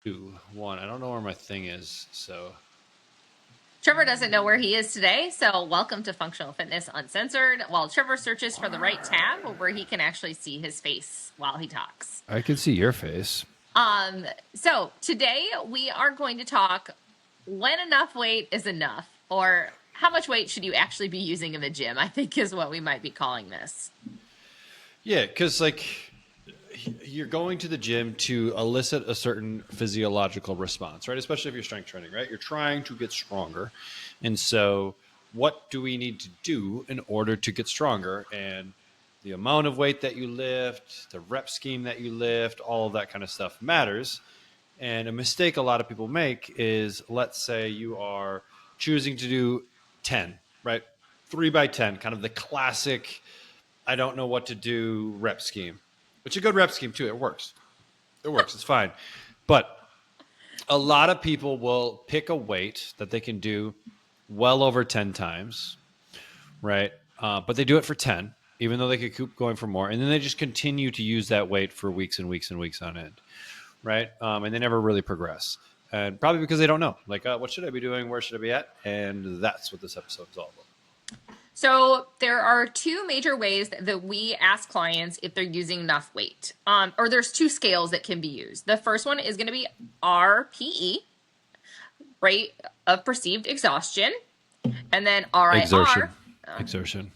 Two, one. I don't know where my thing is, so Trevor doesn't know where he is today, so welcome to Functional Fitness Uncensored, while Trevor searches for the right tab where he can actually see his face while he talks. I can see your face. So today we are going to talk when enough weight is enough, or how much weight should you actually be using in the gym, I think is what we might be calling this. Yeah, because like you're going to the gym to elicit a certain physiological response, right? Especially if you're strength training, right? You're trying to get stronger. And so, what do we need to do in order to get stronger? And the amount of weight that you lift, the rep scheme that you lift, all of that kind of stuff matters. And a mistake a lot of people make is, let's say you are choosing to do 10, right? 3 by 10, kind of the classic, I don't know what to do rep scheme. It's a good rep scheme too. It works. It works. It's fine. But a lot of people will pick a weight that they can do well over 10 times, right? But they do it for 10, even though they could keep going for more. And then they just continue to use that weight for weeks and weeks and weeks on end, right? And they never really progress. And probably because they don't know, like, what should I be doing? Where should I be at? And that's what this episode is all about. So there are two major ways that we ask clients if they're using enough weight. Or there's two scales that can be used. The first one is going to be RPE, rate of perceived exhaustion, and then Exertion. RIR. Exertion.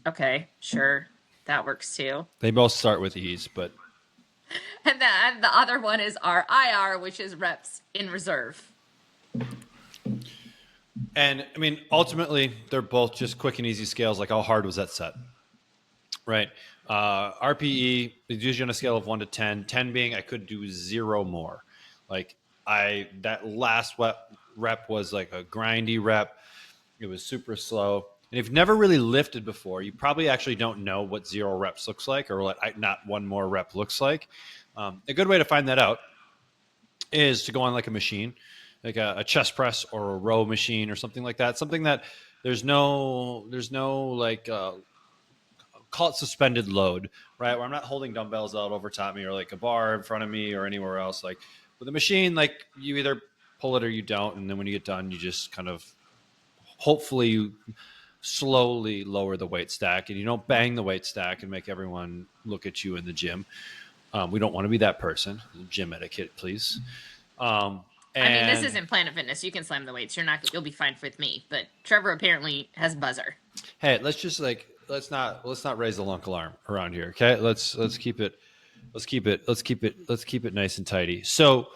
Okay, sure. That works too. They both start with E's, but And then the other one is RIR, which is reps in reserve. and I mean, ultimately, they're both just quick and easy scales. Like, how hard was that set? Right. RPE is usually on a scale of 1 to 10. 10 being I could do zero more. Like that last rep was like a grindy rep. It was super slow. And if you've never really lifted before, you probably actually don't know what 0 reps looks like, or what not one more rep looks like. A good way to find that out is to go on like a machine, like a chest press or a row machine or something like that. Something that there's no like call it suspended load, right? Where I'm not holding dumbbells out over top me or like a bar in front of me or anywhere else. Like with a machine, like you either pull it or you don't, and then when you get done, you just kind of hopefully you slowly lower the weight stack, and you don't bang the weight stack and make everyone look at you in the gym. We don't want to be that person. Gym etiquette, please. Um, I mean, this and isn't Planet Fitness. You can slam the weights. You'll be fine with me. But Trevor apparently has buzzer. hey, let's just like let's not raise the lunk alarm around here. Okay, let's keep it nice and tidy. So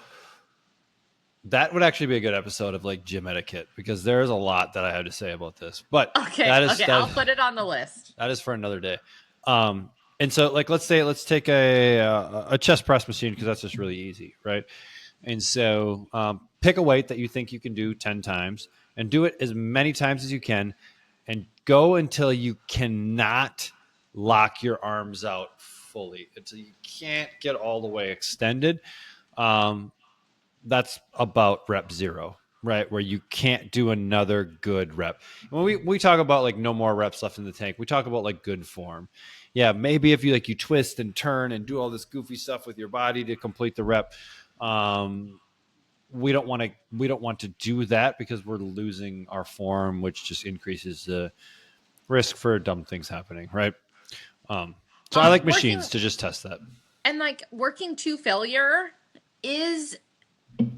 that would actually be a good episode of like gym etiquette, because there's a lot that I have to say about this. But Okay, that is okay, I'll put it on the list. that is for another day. And so like let's take a chest press machine, because that's just really easy, right? And so pick a weight that you think you can do 10 times and do it as many times as you can, and go until you cannot lock your arms out fully, until you can't get all the way extended. Um, that's about rep 0, right? Where you can't do another good rep. When we talk about like no more reps left in the tank, we talk about like good form. Yeah, maybe if you twist and turn and do all this goofy stuff with your body to complete the rep, we don't want to do that, because we're losing our form, which just increases the risk for dumb things happening, right? So I like Working machines to just test that. and like working to failure is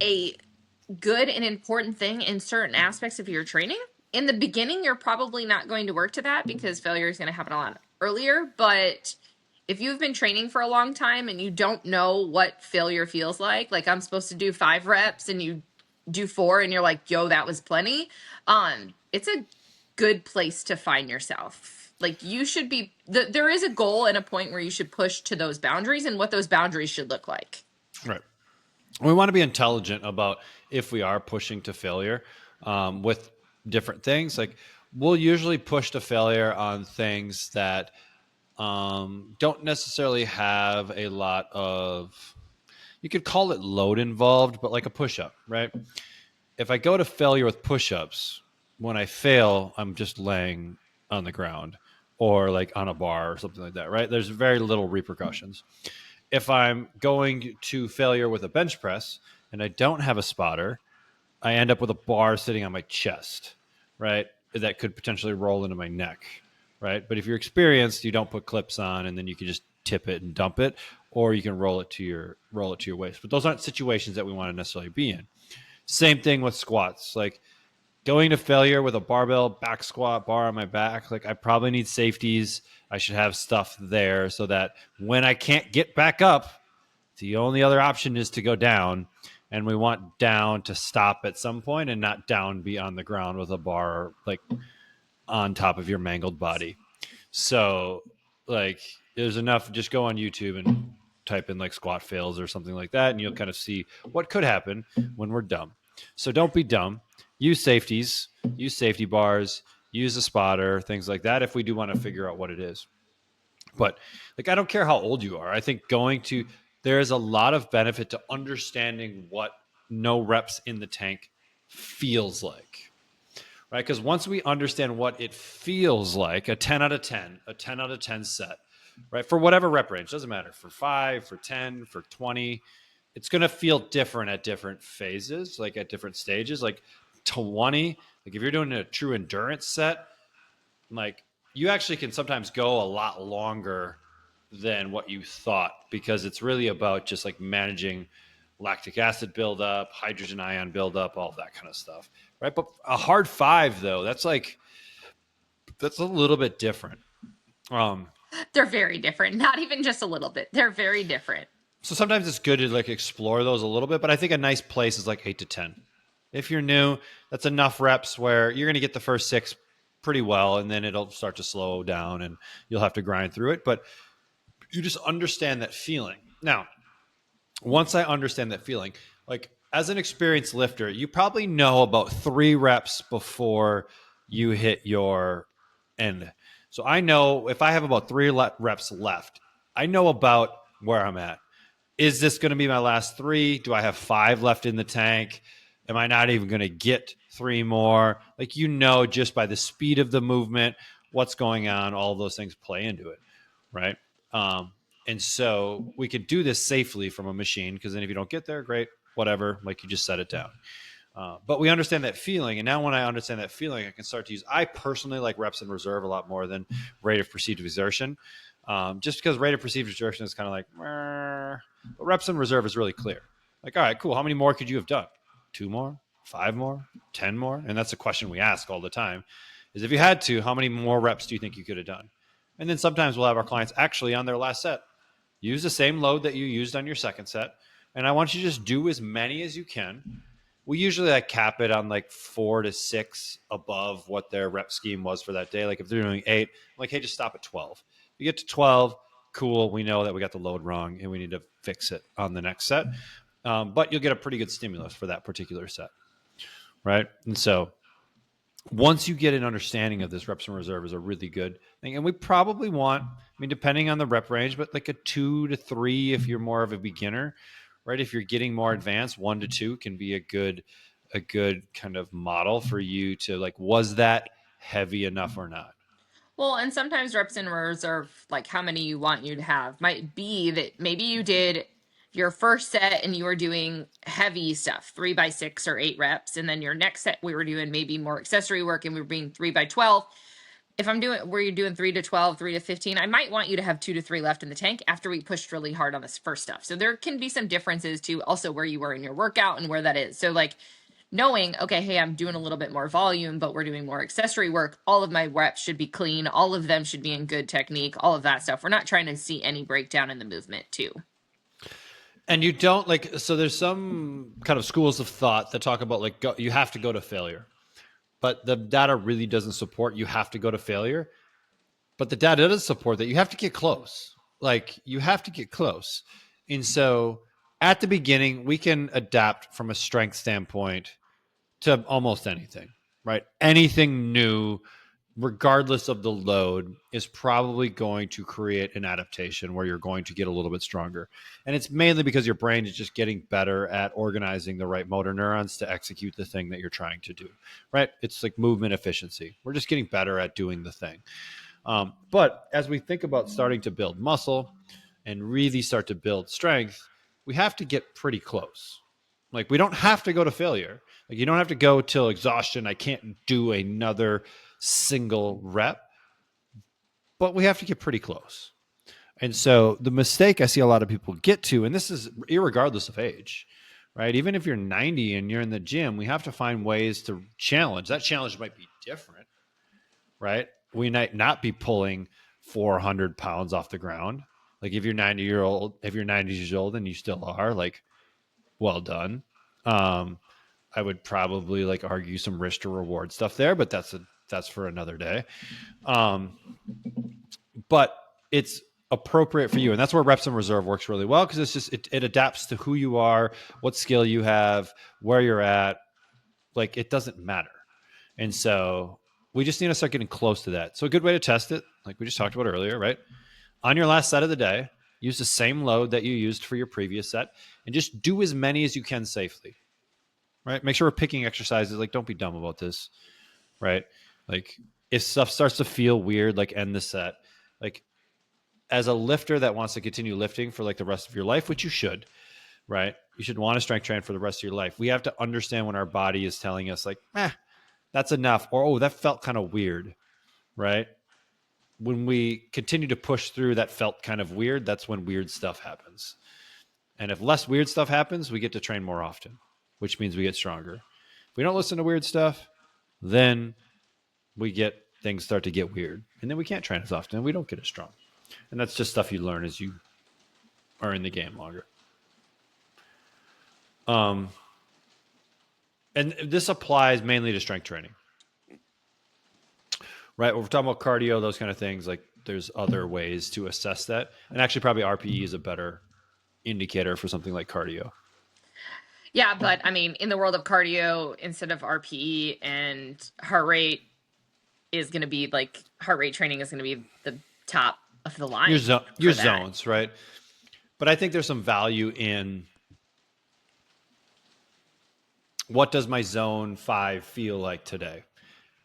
a good and important thing in certain aspects of your training. In the beginning, you're probably not going to work to that because failure is going to happen a lot earlier. But if you've been training for a long time and you don't know what failure feels like I'm supposed to do 5 reps and you do 4 and you're like, yo, that was plenty. It's a good place to find yourself. Like you should be, there is a goal and a point where you should push to those boundaries and what those boundaries should look like. Right. We want to be intelligent about if we are pushing to failure with different things. Like we'll usually push to failure on things that don't necessarily have a lot of, you could call it load involved, but like a push-up, right? If I go to failure with push-ups, when I fail, I'm just laying on the ground or like on a bar or something like that, right? There's very little repercussions. If I'm going to failure with a bench press, and I don't have a spotter, I end up with a bar sitting on my chest, right? That could potentially roll into my neck, right? But if you're experienced, you don't put clips on, and then you can just tip it and dump it, or you can roll it to your waist. But those aren't situations that we want to necessarily be in. Same thing with squats. Like going to failure with a barbell back squat bar on my back, like I probably need safeties. I should have stuff there so that when I can't get back up, the only other option is to go down, and we want down to stop at some point and not down be on the ground with a bar like on top of your mangled body. So like there's enough, just go on YouTube and type in like squat fails or something like that, and you'll kind of see what could happen when we're dumb. So don't be dumb. Use safeties, use safety bars, use a spotter, things like that if we do want to figure out what it is. But like I don't care how old you are. I think there is a lot of benefit to understanding what no reps in the tank feels like. Right? Because once we understand what it feels like, a 10 out of 10, a 10 out of 10 set, right? For whatever rep range, doesn't matter, for 5, for 10, for 20, it's going to feel different at different phases, like at different stages. Like 20, like if you're doing a true endurance set, like you actually can sometimes go a lot longer than what you thought, because it's really about just like managing lactic acid buildup, hydrogen ion buildup, all of that kind of stuff, right? But a hard 5 though, that's a little bit different. They're very different. Not even just a little bit. They're very different. So sometimes it's good to like explore those a little bit, but I think a nice place is like 8 to 10. If you're new, that's enough reps where you're going to get the first 6 pretty well, and then it'll start to slow down and you'll have to grind through it. But you just understand that feeling. Now, once I understand that feeling, like as an experienced lifter, you probably know about 3 reps before you hit your end. So I know if I have about 3 reps left, I know about where I'm at. Is this going to be my last 3? Do I have 5 left in the tank? Am I not even going to get 3 more? Like, just by the speed of the movement, what's going on, all those things play into it, right? And so we could do this safely from a machine, because then if you don't get there, great, whatever, like you just set it down. But we understand that feeling. And now when I understand that feeling, I can start to I personally like reps in reserve a lot more than rate of perceived exertion. Just because rate of perceived exertion is kind of like, but reps in reserve is really clear. Like, all right, cool. How many more could you have done? 2 more, 5 more, 10 more? And that's a question we ask all the time is, if you had to, how many more reps do you think you could have done? And then sometimes we'll have our clients actually on their last set use the same load that you used on your second set. And I want you to just do as many as you can. We usually like cap it on like 4 to 6 above what their rep scheme was for that day. Like if they're doing 8, I'm like, hey, just stop at 12. If you get to 12, cool. We know that we got the load wrong and we need to fix it on the next set. But you'll get a pretty good stimulus for that particular set, right? And so once you get an understanding of this, reps in reserve is a really good thing. And we probably want, depending on the rep range, but like a 2 to 3 if you're more of a beginner, right? If you're getting more advanced, 1 to 2 can be a good kind of model for you to like, was that heavy enough or not? Well, and sometimes reps in reserve, like how many you want you to have, might be that maybe you did your first set and you were doing heavy stuff, 3x6 or 8 reps. And then your next set, we were doing maybe more accessory work and we were being 3x12. If I'm doing where you're doing 3 to 12, 3 to 15, I might want you to have 2 to 3 left in the tank after we pushed really hard on this first stuff. So there can be some differences to also where you were in your workout and where that is. So like knowing, okay, hey, I'm doing a little bit more volume, but we're doing more accessory work. All of my reps should be clean. All of them should be in good technique, all of that stuff. We're not trying to see any breakdown in the movement too. And you don't like, so there's some kind of schools of thought that talk about like, you have to go to failure, but the data really doesn't support you have to go to failure. But the data does support that you have to get close. Like you have to get close. And so at the beginning, we can adapt from a strength standpoint to almost anything, right? Anything new, regardless of the load, is probably going to create an adaptation where you're going to get a little bit stronger. And it's mainly because your brain is just getting better at organizing the right motor neurons to execute the thing that you're trying to do, right? It's like movement efficiency. We're just getting better at doing the thing. But as we think about starting to build muscle and really start to build strength, we have to get pretty close, Like, we don't have to go to failure. Like, you don't have to go till exhaustion. I can't do another single rep, but we have to get pretty close. And so the mistake I see a lot of people get to, and this is irregardless of age, right? Even if you're 90 and you're in the gym, we have to find ways to challenge. That challenge might be different, right? We might not be pulling 400 pounds off the ground. Like, if you're 90 years old and you still are, like, well done. I would probably like argue some risk to reward stuff there, but that's for another day. But it's appropriate for you, and that's where reps in reserve works really well, because it's just it adapts to who you are, what skill you have, where you're at. Like, it doesn't matter. And so we just need to start getting close to that. So a good way to test it, like we just talked about earlier, right? On your last set of the day, use the same load that you used for your previous set and just do as many as you can safely, right? Make sure we're picking exercises. Like, don't be dumb about this, right? Like, if stuff starts to feel weird, like, end the set. Like, as a lifter that wants to continue lifting for like the rest of your life, which you should, right? You should want to strength train for the rest of your life. We have to understand when our body is telling us like, that's enough, or, oh, that felt kind of weird, right? When we continue to push through that felt kind of weird, that's when weird stuff happens. And if less weird stuff happens, we get to train more often, which means we get stronger. If we don't listen to weird stuff, then things start to get weird, and then we can't train as often and we don't get as strong. And that's just stuff you learn as you are in the game longer. And this applies mainly to strength training, right? When we're talking about cardio, those kind of things, like, there's other ways to assess that. And actually, probably RPE is a better indicator for something like cardio. Yeah, but I mean, in the world of cardio, instead of RPE and heart rate is going to be like, heart rate training is going to be the top of the line. Your zones, right? But I think there's some value in, what does my zone 5 feel like today?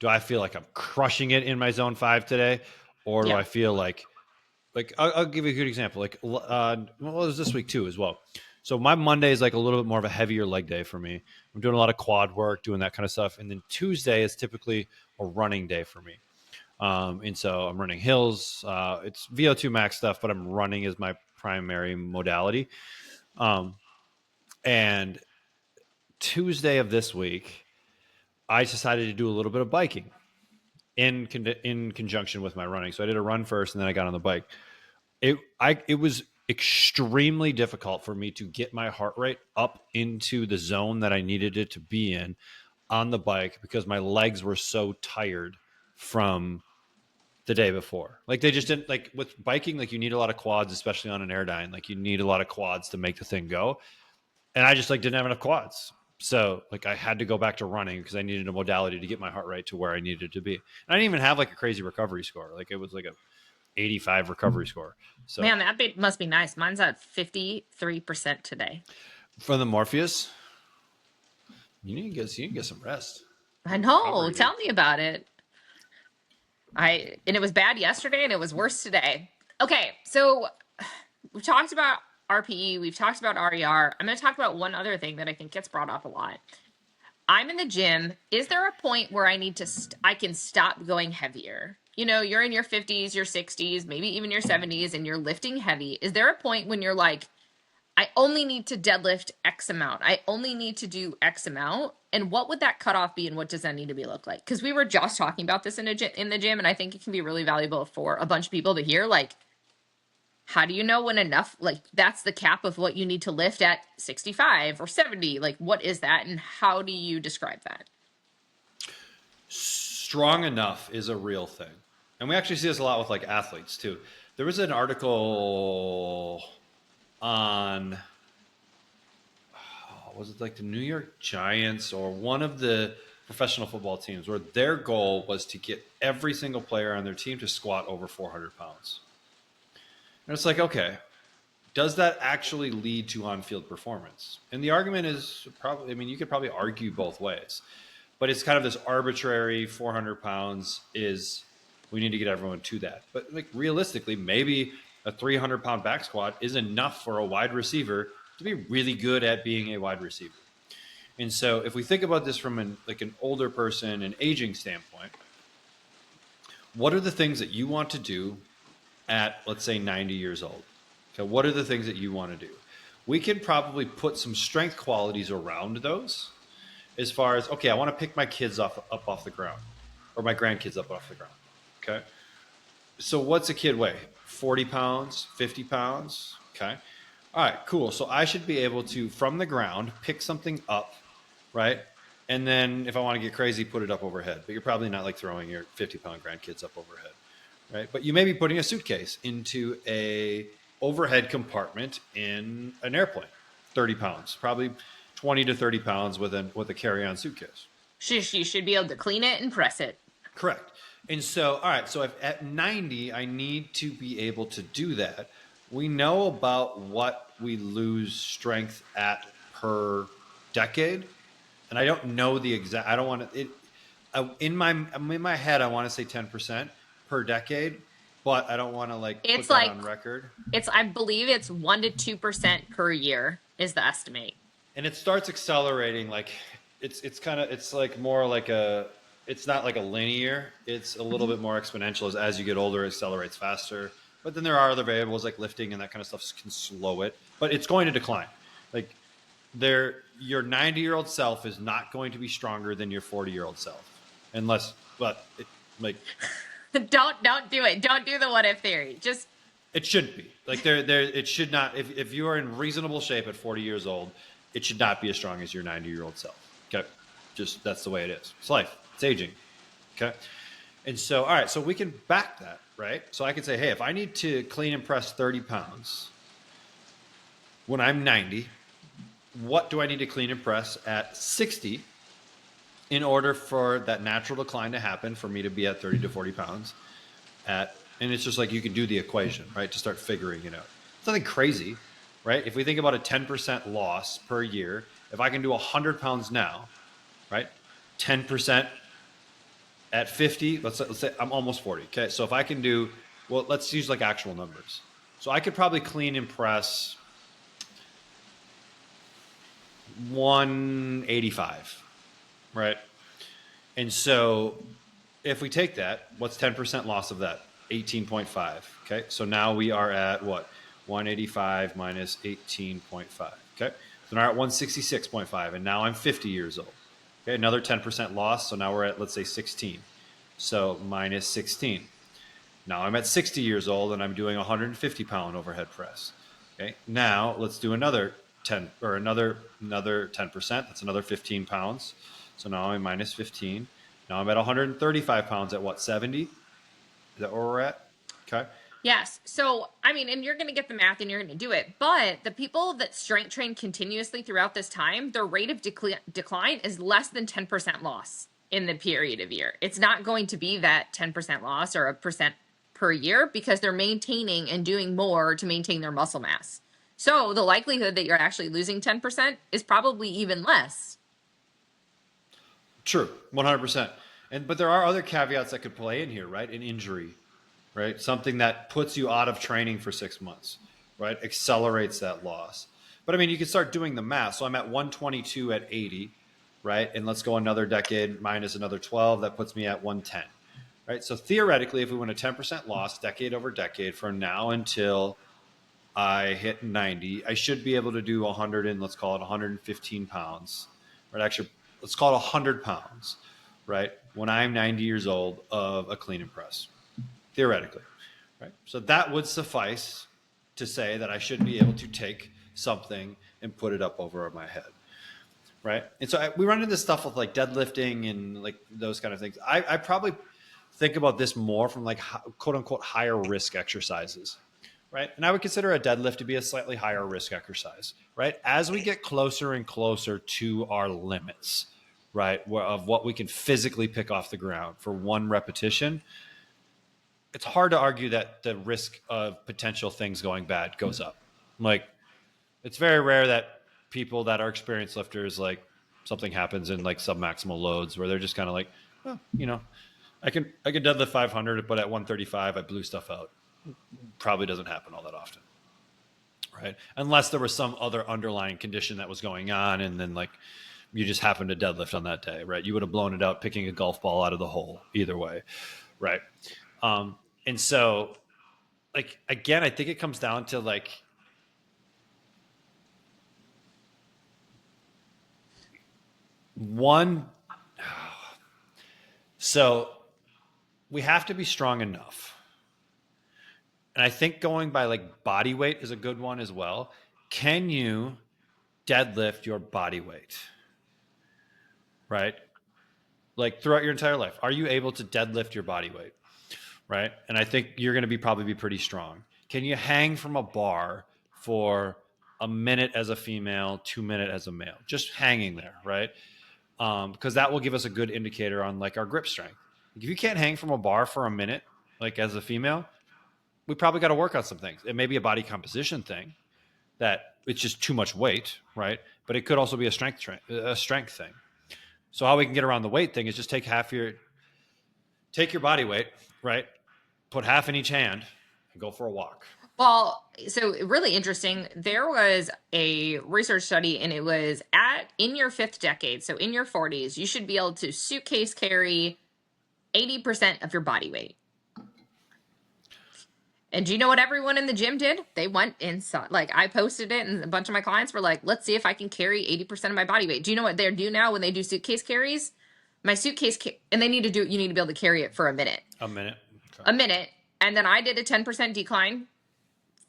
Do I feel like I'm crushing it in my zone 5 today? Or do I feel like I'll give you a good example. Like, well, it was this week too as well. So my Monday is like a little bit more of a heavier leg day for me. I'm doing a lot of quad work, doing that kind of stuff. And then Tuesday is typically a running day for me. And so I'm running hills. It's VO2 max stuff, but I'm running as my primary modality. And Tuesday of this week, I decided to do a little bit of biking in conjunction with my running. So I did a run first, and then I got on the bike. It was extremely difficult for me to get my heart rate up into the zone that I needed it to be in on the bike, because my legs were so tired from the day before. Like, they just didn't, like, with biking, like, you need a lot of quads, especially on an Airdyne. Like, you need a lot of quads to make the thing go. And I just, like, didn't have enough quads. So, like, I had to go back to running because I needed a modality to get my heart rate to where I needed it to be. And I didn't even have like a crazy recovery score. Like, it was like a 85 recovery score. So, man, that must be nice. Mine's at 53% today. From the Morpheus, you need to get some rest. I know. Tell me about it. And it was bad yesterday, and it was worse today. Okay, so we've talked about RPE, we've talked about RER. I'm going to talk about one other thing that I think gets brought up a lot. I'm in the gym. Is there a point where I need to I can stop going heavier? You know, you're in your 50s, your 60s, maybe even your 70s, and you're lifting heavy. Is there a point when you're like, I only need to deadlift X amount. I only need to do X amount. And what would that cutoff be, and what does that need to be look like? Because we were just talking about this in the gym, and I think it can be really valuable for a bunch of people to hear. Like, how do you know when enough, like, that's the cap of what you need to lift at 65 or 70? Like, what is that, and how do you describe that? Strong enough is a real thing. And we actually see this a lot with like athletes too. There was an article on, was it like the New York Giants or one of the professional football teams, where their goal was to get every single player on their team to squat over 400 pounds. And it's like, okay, does that actually lead to on-field performance? And the argument is probably, I mean, you could probably argue both ways, but it's kind of this arbitrary 400 pounds is, we need to get everyone to that. But like, realistically, maybe a 300-pound back squat is enough for a wide receiver to be really good at being a wide receiver. And so if we think about this from an older person, an aging standpoint, what are the things that you want to do at, let's say, 90 years old? Okay, what are the things that you want to do? We can probably put some strength qualities around those, as far as, okay, I want to pick my kids up off the ground, or my grandkids up off the ground. Okay. So what's a kid weigh? 40 pounds, 50 pounds. Okay. All right, cool. So I should be able to, from the ground, pick something up, right? And then if I want to get crazy, put it up overhead. But you're probably not like throwing your 50-pound grandkids up overhead, right? But you may be putting a suitcase into a overhead compartment in an airplane, 30 pounds, probably 20 to 30 pounds with a carry-on suitcase. You should be able to clean it and press it. Correct. And so, all right, so if at 90, I need to be able to do that. We know about what we lose strength at per decade. And I don't know the exact, I don't want to, in my head, I want to say 10% per decade, but I don't want to It's put that like on record. I believe it's 1 to 2% per year is the estimate. And it starts accelerating. It's like more like it's not like a linear. It's a little bit more exponential. As you get older, it accelerates faster. But then there are other variables like lifting and that kind of stuff can slow it. But it's going to decline. Your 90-year-old self is not going to be stronger than your 40-year-old self, don't do it. Don't do the what if theory. Just it shouldn't be it should not. If you are in reasonable shape at 40 years old, it should not be as strong as your 90-year-old self. Okay, just that's the way it is. It's life. It's aging. Okay, and so all right, so we can back that, right? So I can say, hey, if I need to clean and press 30 pounds when I'm 90. What do I need to clean and press at 60 in order for that natural decline to happen, for me to be at 30 to 40 pounds and it's just like you can do the equation, right, to start figuring it out. It's nothing crazy, right? If we think about a 10% loss per year, if I can do 100 pounds now, right, 10% at 50, let's say I'm almost 40. Okay, so if I can do, well, let's use actual numbers. So I could probably clean and press 185, right? And so if we take that, what's 10% loss of that? 18.5. Okay, so now we are at what? 185 minus 18.5. Okay, so now we're at 166.5, and now I'm 50 years old. Okay, another 10% loss, so now we're at, let's say, 16. So minus 16. Now I'm at 60 years old, and I'm doing a 150-pound overhead press. Okay, now let's do another 10 or another 10%. That's another 15 pounds. So now I'm minus 15. Now I'm at 135 pounds at what, 70? Is that where we're at? Okay. yes. So, I mean, and you're going to get the math and you're going to do it. But the people that strength train continuously throughout this time, their rate of decline is less than 10% loss in the period of year. It's not going to be that 10% loss or a percent per year because they're maintaining and doing more to maintain their muscle mass. So the likelihood that you're actually losing 10% is probably even less. True, 100%. But there are other caveats that could play in here, right? An injury, right? Something that puts you out of training for 6 months, right? Accelerates that loss. But I mean, you can start doing the math. So I'm at 122 at 80, right? And let's go another decade minus another 12. That puts me at 110, right? So theoretically, if we went a 10% loss decade over decade from now until I hit 90, I should be able to do 100 and let's call it 115 pounds, right? Actually, let's call it 100 pounds, right? When I'm 90 years old of a clean and press, theoretically, right? So that would suffice to say that I should be able to take something and put it up over my head, right? And so we run into stuff with deadlifting and those kind of things. I probably think about this more from quote unquote higher risk exercises. Right. And I would consider a deadlift to be a slightly higher risk exercise, right? As we get closer and closer to our limits, right, of what we can physically pick off the ground for one repetition, it's hard to argue that the risk of potential things going bad goes up. It's very rare that people that are experienced lifters, something happens in submaximal loads where they're just kind of I can deadlift 500, but at 135, I blew stuff out. Probably doesn't happen all that often, right? Unless there was some other underlying condition that was going on, and then You just happened to deadlift on that day, right? You would have blown it out picking a golf ball out of the hole either way, right? And so, like, again, I think it comes down to like, one, so we have to be strong enough. And I think going by like body weight is a good one as well. Can you deadlift your body weight? Right? Like throughout your entire life, are you able to deadlift your body weight? Right? And I think you're going to be probably be pretty strong. Can you hang from a bar for a minute as a female, 2 minutes as a male? Just hanging there, right? Because that will give us a good indicator on like our grip strength. If you can't hang from a bar for a minute, like as a female, we probably got to work on some things. It may be a body composition thing that it's just too much weight, right? But it could also be a strength thing. So how we can get around the weight thing is just take your body weight, right? Put half in each hand and go for a walk. Well, so really interesting. There was a research study, and it was in your fifth decade, so in your 40s, you should be able to suitcase carry 80% of your body weight. And do you know what everyone in the gym did? They went inside. Like, I posted it, and a bunch of my clients were like, let's see if I can carry 80% of my body weight. Do you know what they do now when they do suitcase carries? My suitcase, and you need to be able to carry it for a minute. A minute. Okay. A minute. And then I did a 10% decline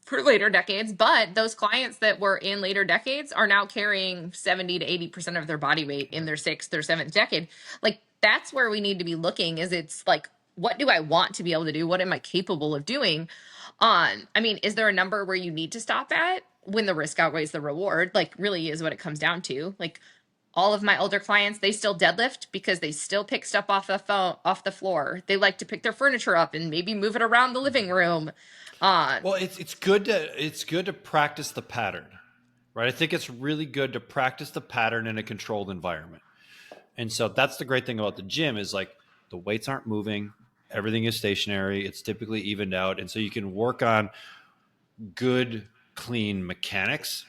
for later decades, but those clients that were in later decades are now carrying 70 to 80% of their body weight in their sixth or seventh decade. Like, that's where we need to be looking. It's like, what do I want to be able to do? What am I capable of doing? I mean, is there a number where you need to stop at when the risk outweighs the reward? Like, really is what it comes down to. Like, all of my older clients, they still deadlift because they still pick stuff off the floor. They like to pick their furniture up and maybe move it around the living room. Well, it's good to practice the pattern, right? I think it's really good to practice the pattern in a controlled environment. And so that's the great thing about the gym is like the weights aren't moving. Everything is stationary. It's typically evened out. And so you can work on good, clean mechanics.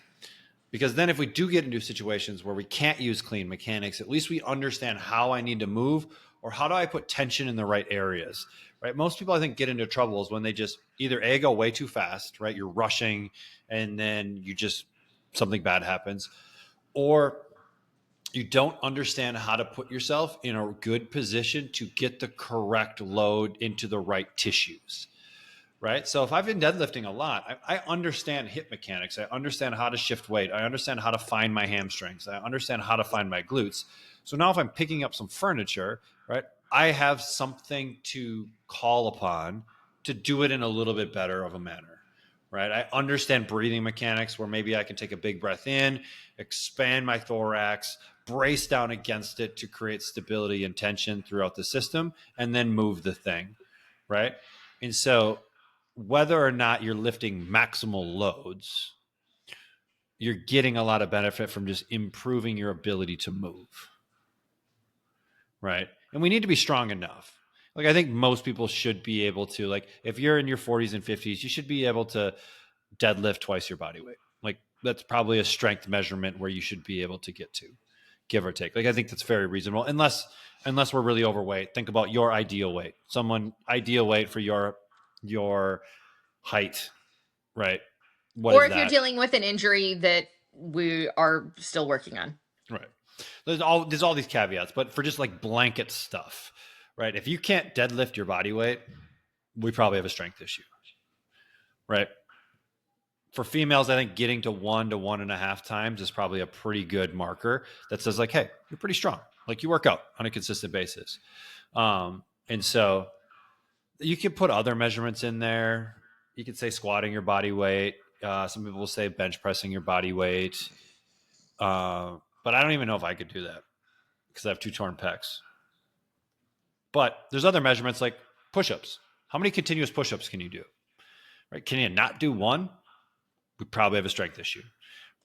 Because then if we do get into situations where we can't use clean mechanics, at least we understand how I need to move or how do I put tension in the right areas, right? Most people, I think, get into trouble is when they just either A, go way too fast, right? You're rushing and then something bad happens, or you don't understand how to put yourself in a good position to get the correct load into the right tissues. Right. So if I've been deadlifting a lot, I understand hip mechanics. I understand how to shift weight. I understand how to find my hamstrings. I understand how to find my glutes. So now if I'm picking up some furniture, right, I have something to call upon to do it in a little bit better of a manner. Right. I understand breathing mechanics where maybe I can take a big breath in, expand my thorax, brace down against it to create stability and tension throughout the system, and then move the thing. Right. And so whether or not you're lifting maximal loads, you're getting a lot of benefit from just improving your ability to move. Right. And we need to be strong enough. Like, I think most people should be able to, like, if you're in your 40s and 50s, you should be able to deadlift twice your body weight. Like, that's probably a strength measurement where you should be able to get to, give or take. Like, I think that's very reasonable. Unless we're really overweight. Think about your ideal weight. Someone ideal weight for your height, right? Or if you're dealing with an injury that we are still working on. Right. There's all these caveats, but for just like blanket stuff, right? If you can't deadlift your body weight, we probably have a strength issue, right? For females, I think getting to 1 to 1.5 times is probably a pretty good marker that says like, hey, you're pretty strong. Like, you work out on a consistent basis. And so you can put other measurements in there. You could say squatting your body weight. Some people will say bench pressing your body weight. But I don't even know if I could do that because I have 2 torn pecs. But there's other measurements like push-ups. How many continuous push-ups can you do? Right? Can you not do 1? We probably have a strength issue,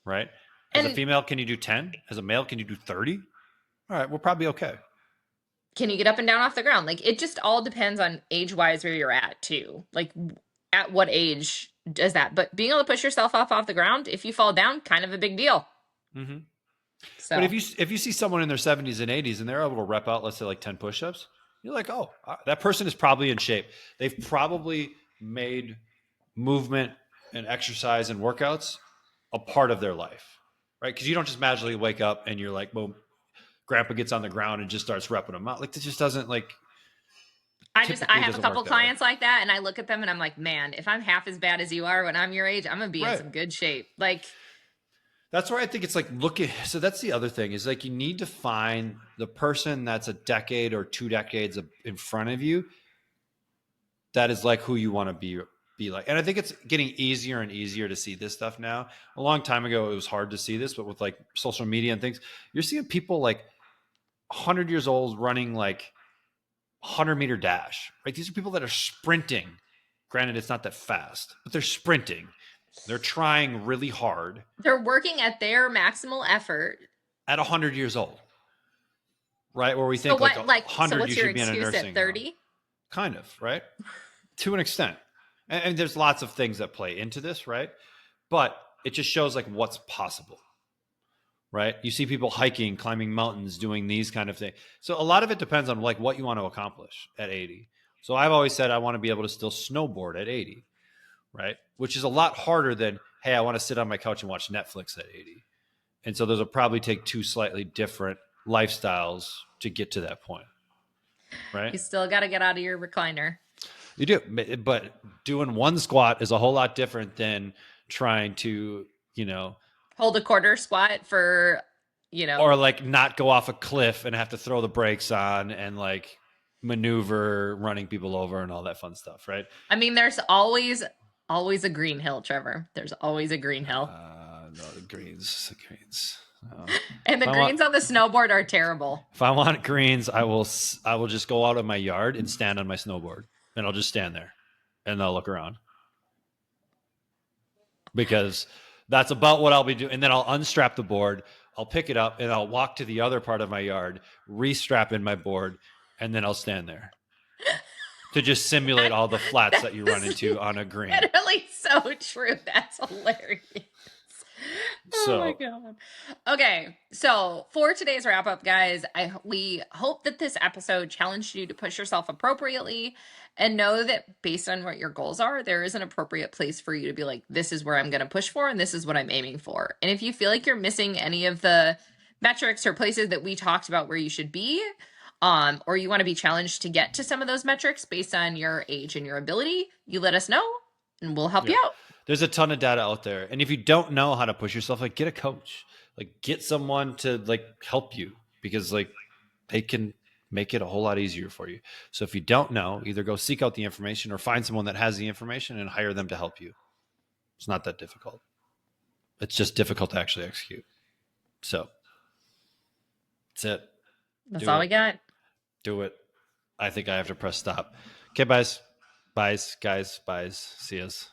right? As a female, can you do 10? As a male, can you do 30? All right, we're probably okay. Can you get up and down off the ground? Like, it just all depends on age-wise where you're at too. Like, at what age does that? But being able to push yourself off the ground, if you fall down, kind of a big deal. Mm-hmm. So But if you see someone in their 70s and 80s and they're able to rep out, let's say like 10 push-ups, you're like, oh, that person is probably in shape. They've probably made movement and exercise and workouts a part of their life, right? Because you don't just magically wake up and you're like, boom, grandpa gets on the ground and just starts repping them out. Like, this just doesn't I typically have a doesn't couple work that way. clients like that, and I look at them and I'm like, man, if I'm half as bad as you are when I'm your age, I'm gonna be in Right. some good shape. Like, That's where I think it's like looking. So that's the other thing is like you need to find the person that's a decade or 2 decades in front of you that is like who you want to be like. And I think it's getting easier and easier to see this stuff now. A long time ago, it was hard to see this, but with like social media and things, you're seeing people like 100 years old running like 100-meter dash. Right? These are people that are sprinting. Granted, it's not that fast, but they're sprinting. They're trying really hard they're working at their maximal effort. at 100 years old. Right? Where we So think like what, like, so 100, you what's your should be in a excuse at nursing home. 30? Kind of, right? To an extent. And there's lots of things that play into this, right? But it just shows like what's possible, right? You see people hiking, climbing mountains, doing these kind of things. So a lot of it depends on like what you want to accomplish at 80. So I've always said I want to be able to still snowboard at 80, right? Which is a lot harder than, hey, I want to sit on my couch and watch Netflix at 80. And so those will probably take two slightly different lifestyles to get to that point, right? You still got to get out of your recliner. You do, but doing one squat is a whole lot different than trying to, Hold a quarter squat for, or like not go off a cliff and have to throw the brakes on and like maneuver running people over and all that fun stuff, right? I mean, there's always a green hill, Trevor. There's always a green hill. No, the greens. And the greens on the snowboard are terrible. If I want greens, I will just go out of my yard and stand on my snowboard, and I'll just stand there, and I'll look around because that's about what I'll be doing. And then I'll unstrap the board, I'll pick it up, and I'll walk to the other part of my yard, restrap in my board, and then I'll stand there to just simulate all the flats that you run into on a green. Literally so true. That's hilarious. Oh my god. Okay, so for today's wrap up, guys, we hope that this episode challenged you to push yourself appropriately and know that based on what your goals are, there is an appropriate place for you to be like, this is where I'm going to push for and this is what I'm aiming for. And if you feel like you're missing any of the metrics or places that we talked about where you should be, or you want to be challenged to get to some of those metrics based on your age and your ability, you let us know and we'll help you out. There's a ton of data out there. And if you don't know how to push yourself, like get a coach, like get someone to like help you because like they can make it a whole lot easier for you. So if you don't know, either go seek out the information or find someone that has the information and hire them to help you. It's not that difficult. It's just difficult to actually execute. So that's it. That's all we got. Do it. I think I have to press stop. Okay, guys. Guys. See yous.